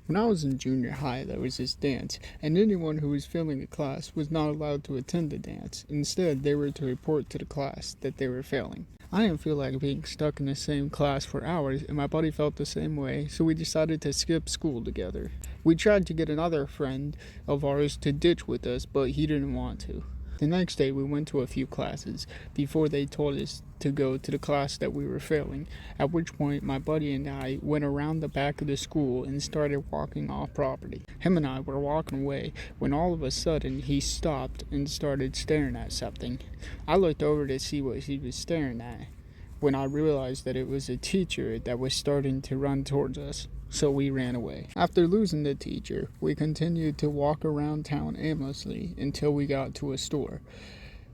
When I was in junior high, there was this dance, and anyone who was failing a class was not allowed to attend the dance. Instead, they were to report to the class that they were failing. I didn't feel like being stuck in the same class for hours, and my buddy felt the same way, so we decided to skip school together. We tried to get another friend of ours to ditch with us, but he didn't want to. The next day, we went to a few classes before they told us to go to the class that we were failing, at which point my buddy and I went around the back of the school and started walking off property. Him and I were walking away when all of a sudden he stopped and started staring at something. I looked over to see what he was staring at when I realized that it was a teacher that was starting to run towards us. So we ran away. After losing the teacher, we continued to walk around town aimlessly until we got to a store.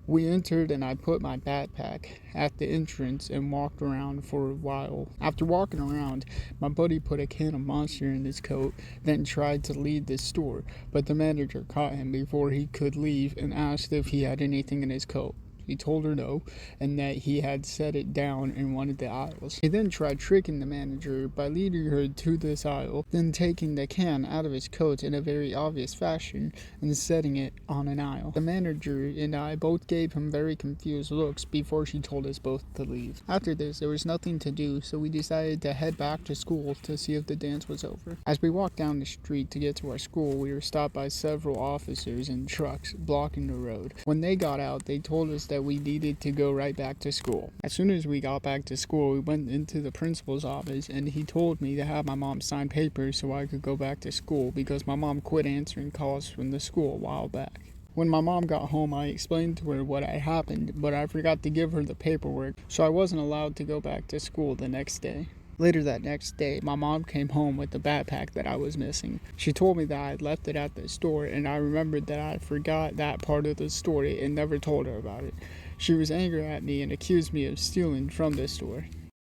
We entered and I put my backpack at the entrance and walked around for a while. After walking around, my buddy put a can of Monster in his coat, then tried to leave the store, but the manager caught him before he could leave and asked if he had anything in his coat. He told her no, and that he had set it down in one of the aisles. He then tried tricking the manager by leading her to this aisle, then taking the can out of his coat in a very obvious fashion and setting it on an aisle. The manager and I both gave him very confused looks before she told us both to leave. After this, there was nothing to do, so we decided to head back to school to see if the dance was over. As we walked down the street to get to our school, we were stopped by several officers in trucks blocking the road. When they got out, they told us that we needed to go right back to school. As soon as we got back to school, we went into the principal's office and he told me to have my mom sign papers so I could go back to school because my mom quit answering calls from the school a while back. When my mom got home, I explained to her what had happened, but I forgot to give her the paperwork, so I wasn't allowed to go back to school the next day. Later that next day, my mom came home with the backpack that I was missing. She told me that I had left it at the store, and I remembered that I forgot that part of the story and never told her about it. She was angry at me and accused me of stealing from the store.